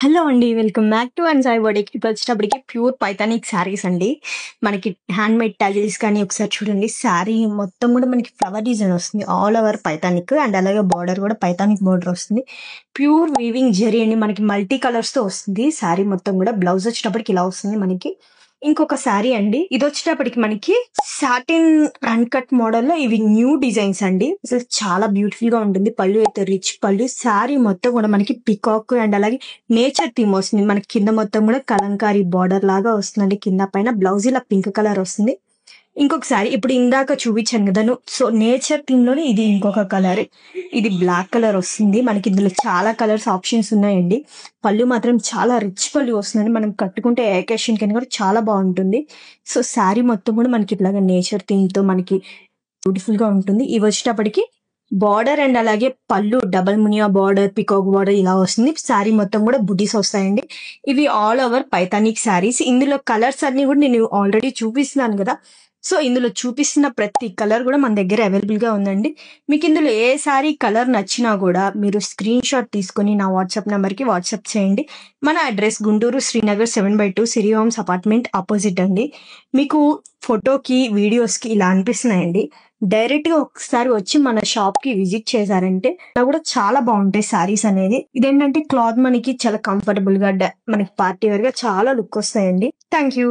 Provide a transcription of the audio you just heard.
Hello అండి. Welcome back to Sai boutique. ఇప్పుడొచ్చేటప్పటికి pure Paithani saris అండి. మనకి హ్యాండ్‌మేడ్ టజిల్స్ కానీ ఒకసారి చూడండి. శారీ మొత్తం గూడా మనకి ఫ్లవర్ డిజైన్ వస్తుంది. ఆల్ ఓవర్ పైథానిక్ అండ్ అలాగే బార్డర్ గూడా పైథానిక్ బార్డర్ వస్తుంది. ప్యూర్ వీవింగ్ జరీ అండి. మనకి మల్టీ కలర్స్‌తో వస్తుంది శారీ మొత్తం గూడా. బ్లౌజ్ వచ్చేటప్పటికి ఇలా వస్తుంది మనకి. ఇంకొక శారీ అండి. ఇదొచ్చేటప్పటికి మనకి సాటిన్ అన్‌కట్ మోడల్‌లో ఇవి న్యూ డిజైన్స్ అండి. అసలు చాలా బ్యూటిఫుల్‌గా ఉంటుంది. పళ్ళు అయితే రిచ్ పళ్ళు. శారీ మొత్తం గూడా మనకి పీకాక్ అండ్ అలాగే నేచర్ థీమ్ వస్తుంది. మనకి కింద మొత్తం కూడా కలంకారీ బార్డర్ లాగా వస్తుందండి. కింద పైన బ్లౌజ్ ఇలా పింక్ కలర్ వస్తుంది. ఇంకొకసారి ఇప్పుడు ఇందాక చూపించాను కదా సో నేచర్ థీమ్ లోనే ఇది ఇంకొక కలర్. ఇది బ్లాక్ కలర్ వస్తుంది. మనకి ఇందులో చాలా కలర్స్ ఆప్షన్స్ ఉన్నాయండి. పళ్ళు మాత్రం చాలా రిచ్ పళ్ళు వస్తుందండి. మనం కట్టుకుంటే ఏకేషన్ కింద కూడా చాలా బాగుంటుంది. సో శారీ మొత్తం కూడా మనకి ఇట్లాగా నేచర్ థీమ్ తో మనకి బ్యూటిఫుల్ గా ఉంటుంది. ఇవి వచ్చేటప్పటికి బార్డర్ అండ్ అలాగే పళ్ళు double Muniya border, peacock border ఇలా వస్తుంది. శారీ మొత్తం కూడా బుటీస్ వస్తాయండి. ఇవి ఆల్ ఓవర్ పైథానిక్ శారీస్. ఇందులో కలర్స్ అన్ని కూడా నేను ఆల్రెడీ చూపిస్తున్నాను కదా. సో ఇందులో చూపిస్తున్న ప్రతి కలర్ కూడా మన దగ్గర అవైలబుల్ గా ఉందండి. మీకు ఇందులో ఏ శారీ కలర్ నచ్చినా కూడా మీరు స్క్రీన్ షాట్ తీసుకొని నా వాట్సాప్ నెంబర్ కి వాట్సాప్ చేయండి. మన అడ్రస్ గుంటూరు శ్రీనగర్ 7/2 సిరి హోమ్స్ అపార్ట్మెంట్ ఆపోజిట్ అండి. మీకు ఫోటోకి వీడియోస్ కి ఇలా అనిపిస్తున్నాయండి. డైరెక్ట్ గా ఒకసారి వచ్చి మన షాప్ కి విజిట్ చేశారంటే అలా కూడా చాలా బాగుంటాయి సారీస్ అనేది. ఇదేంటంటే క్లాత్ మనకి చాలా కంఫర్టబుల్ గా మనకి పార్టీ వేర్ గా చాలా లుక్ వస్తాయండి. Thank you.